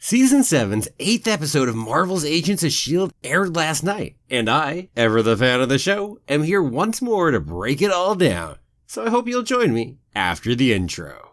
Season 7's 8th episode of Marvel's Agents of S.H.I.E.L.D. aired last night, and I, ever the fan of the show, am here once more to break it all down, so I hope you'll join me after the intro.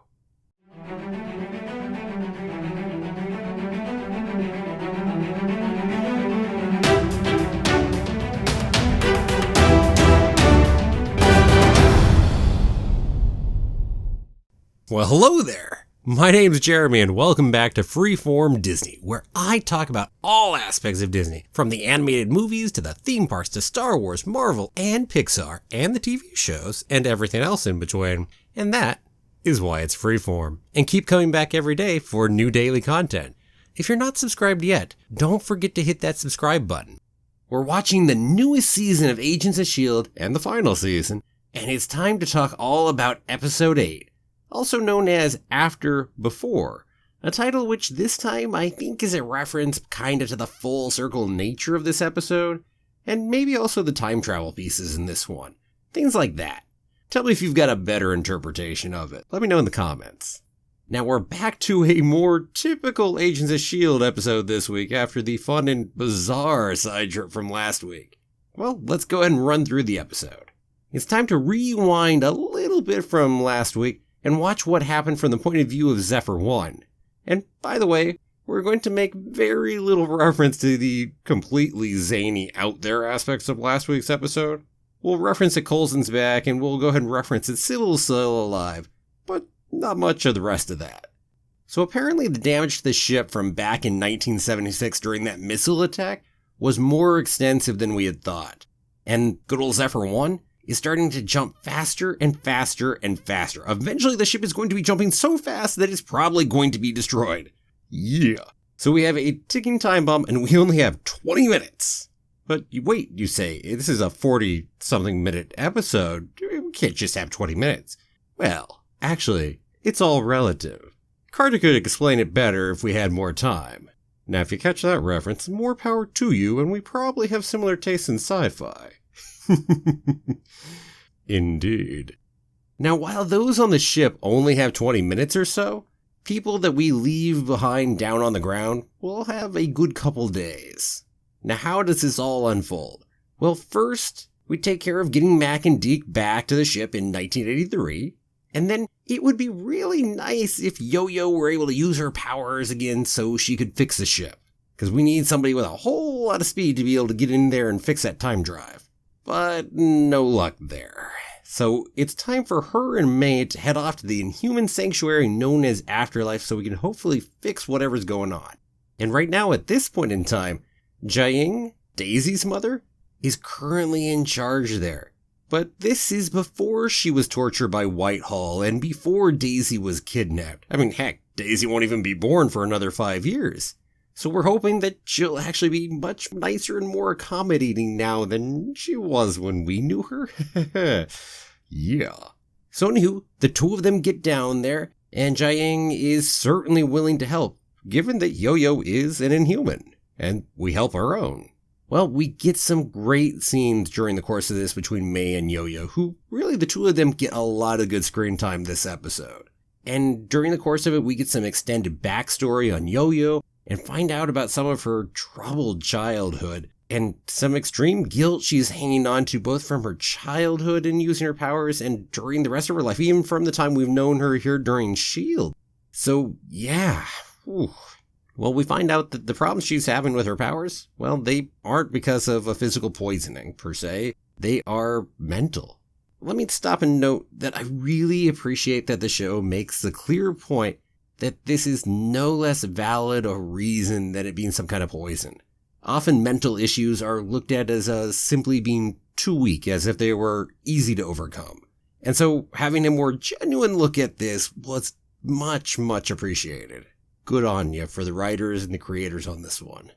Well, hello there! My name's Jeremy and welcome back to Freeform Disney, where I talk about all aspects of Disney, from the animated movies to the theme parks to Star Wars, Marvel, and Pixar, and the TV shows, and everything else in between. And that is why it's Freeform. And keep coming back every day for new daily content. If you're not subscribed yet, don't forget to hit that subscribe button. We're watching the newest season of Agents of S.H.I.E.L.D. and the final season, and it's time to talk all about Episode 8. Also known as After Before, a title which this time I think is a reference kinda to the full circle nature of this episode, and maybe also the time travel pieces in this one. Things like that. Tell me if you've got a better interpretation of it. Let me know in the comments. Now we're back to a more typical Agents of S.H.I.E.L.D. episode this week after the fun and bizarre side trip from last week. Well, let's go ahead and run through the episode. It's time to rewind a little bit from last week and watch what happened from the point of view of Zephyr 1. And by the way, we're going to make very little reference to the completely zany out there aspects of last week's episode. We'll reference that Coulson's back and we'll go ahead and reference that Sybil's still alive, but not much of the rest of that. So apparently the damage to the ship from back in 1976 during that missile attack was more extensive than we had thought. And good old Zephyr 1 is starting to jump faster and faster and faster. Eventually the ship is going to be jumping so fast that it's probably going to be destroyed. Yeah. So we have a ticking time bomb and we only have 20 minutes. But wait, you say, this is a 40-something minute episode. We can't just have 20 minutes. Well, actually, it's all relative. Carter could explain it better if we had more time. Now, if you catch that reference, more power to you, and we probably have similar tastes in sci-fi. Indeed. Now, while those on the ship only have 20 minutes or so, people that we leave behind down on the ground will have a good couple days. Now, how does this all unfold? Well, first, we take care of getting Mac and Deke back to the ship in 1983, and then it would be really nice if Yo-Yo were able to use her powers again so she could fix the ship. Because we need somebody with a whole lot of speed to be able to get in there and fix that time drive. But no luck there. So it's time for her and May to head off to the Inhuman sanctuary known as Afterlife so we can hopefully fix whatever's going on. And right now at this point in time, Jiaying, Daisy's mother, is currently in charge there. But this is before she was tortured by Whitehall and before Daisy was kidnapped. I mean, heck, Daisy won't even be born for another 5 years. So we're hoping that she'll actually be much nicer and more accommodating now than she was when we knew her. Yeah. So anywho, the two of them get down there, and Jiaying is certainly willing to help, given that Yo-Yo is an Inhuman, and we help our own. Well, we get some great scenes during the course of this between May and Yo-Yo, who really the two of them get a lot of good screen time this episode. And during the course of it, we get some extended backstory on Yo-Yo, and find out about some of her troubled childhood and some extreme guilt she's hanging on to both from her childhood and using her powers and during the rest of her life, even from the time we've known her here during S.H.I.E.L.D. So, yeah. Whew. Well, we find out that the problems she's having with her powers, well, they aren't because of a physical poisoning, per se. They are mental. Let me stop and note that I really appreciate that the show makes the clear point that this is no less valid a reason than it being some kind of poison. Often mental issues are looked at as simply being too weak, as if they were easy to overcome. And so having a more genuine look at this was much, much appreciated. Good on you for the writers and the creators on this one.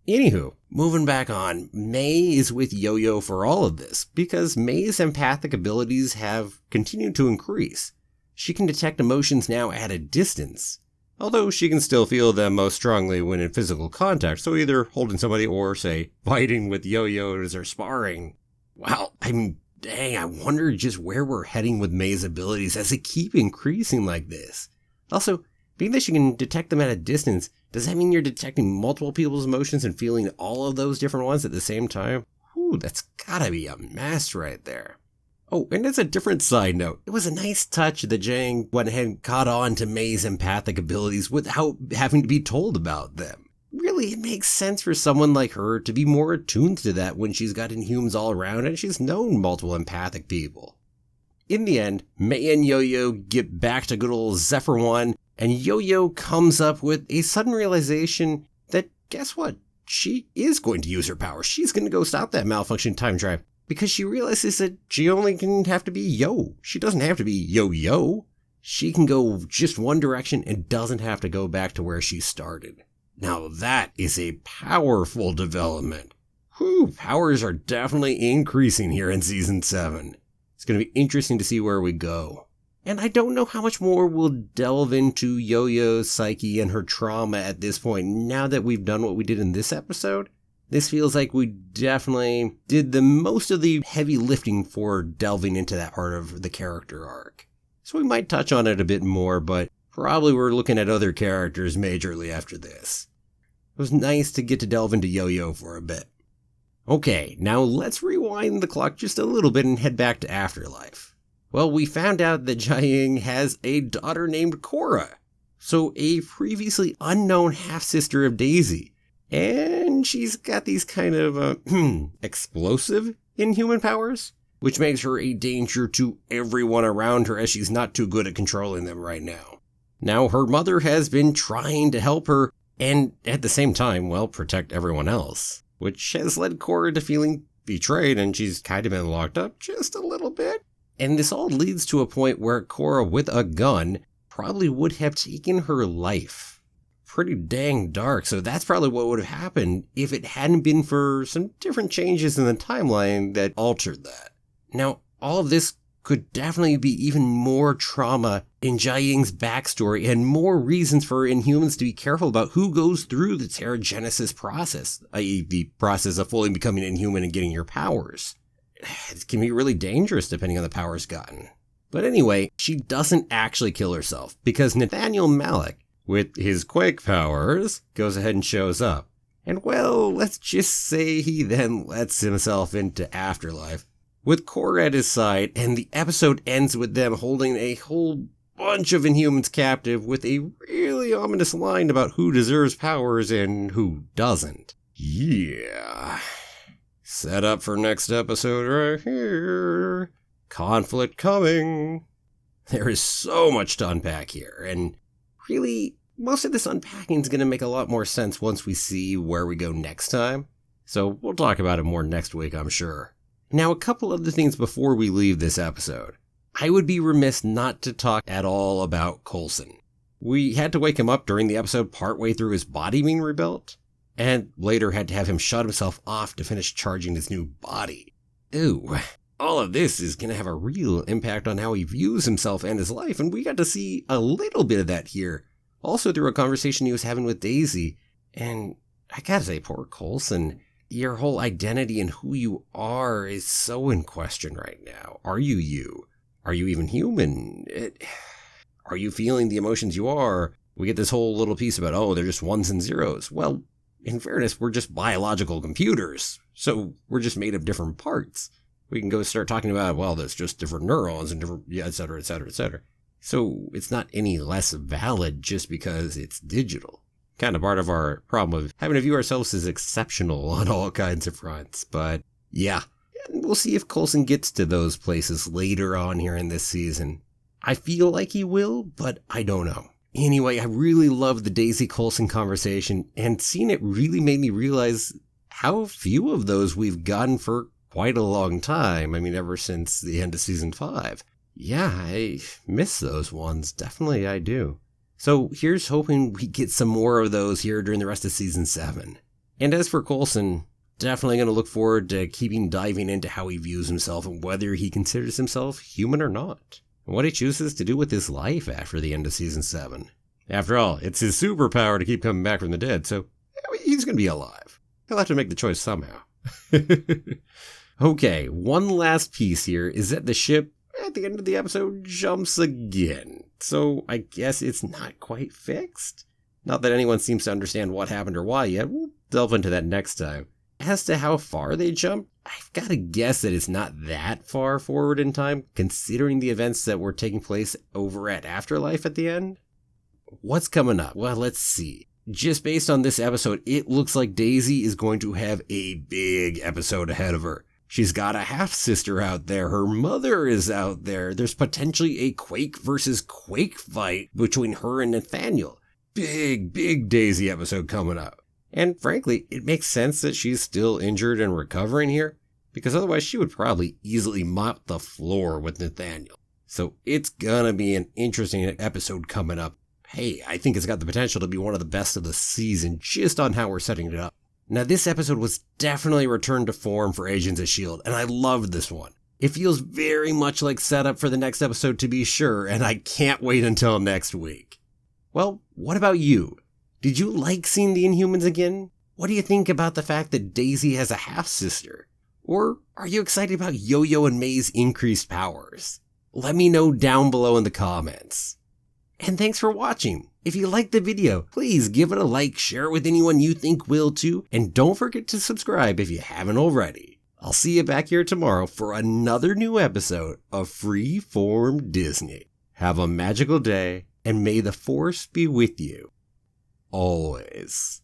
Anywho, moving back on, May is with Yo-Yo for all of this, because May's empathic abilities have continued to increase. She can detect emotions now at a distance, although she can still feel them most strongly when in physical contact, so either holding somebody or, say, fighting with Yo-Yos or sparring. Wow, I mean, dang, I wonder just where we're heading with May's abilities as they keep increasing like this. Also, Being that she can detect them at a distance, does that mean you're detecting multiple people's emotions and feeling all of those different ones at the same time? Whew, that's gotta be a mess right there. Oh, and as a different side note, it was a nice touch that Jang went ahead and caught on to May's empathic abilities without having to be told about them. Really, it makes sense for someone like her to be more attuned to that when she's got Inhumans all around and she's known multiple empathic people. In the end, May and Yo-Yo get back to good old Zephyr 1, and Yo-Yo comes up with a sudden realization that, guess what? She is going to use her power. She's going to go stop that malfunction time drive, because she realizes that she only can have to be Yo. She doesn't have to be Yo-Yo. She can go just one direction and doesn't have to go back to where she started. Now that is a powerful development. Whew, powers are definitely increasing here in Season 7. It's going to be interesting to see where we go. And I don't know how much more we'll delve into Yo-Yo's psyche and her trauma at this point, now that we've done what we did in this episode. This feels like we definitely did the most of the heavy lifting for delving into that part of the character arc. So we might touch on it a bit more, but probably we're looking at other characters majorly after this. It was nice to get to delve into Yo-Yo for a bit. Okay, now let's rewind the clock just a little bit and head back to Afterlife. Well, we found out that Jiaying has a daughter named Korra, so a previously unknown half-sister of Daisy. And she's got these kind of explosive inhuman powers, which makes her a danger to everyone around her as she's not too good at controlling them right now. Now, her mother has been trying to help her and at the same time, well, protect everyone else, which has led Korra to feeling betrayed, and she's kind of been locked up just a little bit. And this all leads to a point where Korra, with a gun, probably would have taken her life. Pretty dang dark, so that's probably what would have happened if it hadn't been for some different changes in the timeline that altered that. Now, all of this could definitely be even more trauma in Jiaying's backstory and more reasons for Inhumans to be careful about who goes through the Terrigenesis process, i.e. the process of fully becoming Inhuman and getting your powers. It can be really dangerous depending on the powers gotten. But anyway, she doesn't actually kill herself because Nathaniel Malik, with his Quake powers, goes ahead and shows up. And well, let's just say he then lets himself into Afterlife with Korra at his side, and the episode ends with them holding a whole bunch of Inhumans captive with a really ominous line about who deserves powers and who doesn't. Yeah. Set up for next episode right here. Conflict coming. There is so much to unpack here, and really, most of this unpacking is going to make a lot more sense once we see where we go next time. So we'll talk about it more next week, I'm sure. Now, a couple other things before we leave this episode. I would be remiss not to talk at all about Coulson. We had to wake him up during the episode partway through his body being rebuilt, and later had to have him shut himself off to finish charging his new body. Ooh, all of this is going to have a real impact on how he views himself and his life, and we got to see a little bit of that here, also through a conversation he was having with Daisy. And I gotta say, poor Coulson, your whole identity and who you are is so in question right now. Are you you? Are you even human? Are you feeling the emotions you are? We get this whole little piece about, oh, they're just ones and zeros. Well, in fairness, we're just biological computers, so we're just made of different parts. We can go start talking about, well, there's just different neurons and different, et cetera, et cetera, et cetera. So it's not any less valid just because it's digital. Kind of part of our problem of having to view ourselves as exceptional on all kinds of fronts. But yeah, and we'll see if Coulson gets to those places later on here in this season. I feel like he will, but I don't know. Anyway, I really loved the Daisy Coulson conversation, and seeing it really made me realize how few of those we've gotten for quite a long time. I mean, ever since the end of season 5. Yeah, I miss those ones. Definitely I do. So here's hoping we get some more of those here during the rest of season 7. And as for Coulson, definitely going to look forward to keeping diving into how he views himself and whether he considers himself human or not, and what he chooses to do with his life after the end of season 7. After all, it's his superpower to keep coming back from the dead, so he's going to be alive. He'll have to make the choice somehow. Okay, one last piece here is that the ship at the end of the episode jumps again. So I guess it's not quite fixed? Not that anyone seems to understand what happened or why yet. We'll delve into that next time. As to how far they jumped, I've got to guess that it's not that far forward in time, considering the events that were taking place over at Afterlife at the end. What's coming up? Well, let's see. Just based on this episode, it looks like Daisy is going to have a big episode ahead of her. She's got a half-sister out there. Her mother is out there. There's potentially a Quake versus Quake fight between her and Nathaniel. Big Daisy episode coming up. And frankly, it makes sense that she's still injured and recovering here, because otherwise she would probably easily mop the floor with Nathaniel. So it's gonna be an interesting episode coming up. Hey, I think it's got the potential to be one of the best of the season just on how we're setting it up. Now this episode was definitely a return to form for Agents of S.H.I.E.L.D., and I loved this one. It feels very much like setup for the next episode to be sure, and I can't wait until next week. Well, what about you? Did you like seeing the Inhumans again? What do you think about the fact that Daisy has a half-sister? Or are you excited about Yo-Yo and May's increased powers? Let me know down below in the comments. And thanks for watching. If you liked the video, please give it a like, share it with anyone you think will too, and don't forget to subscribe if you haven't already. I'll see you back here tomorrow for another new episode of Freeform Disney. Have a magical day, and may the Force be with you always.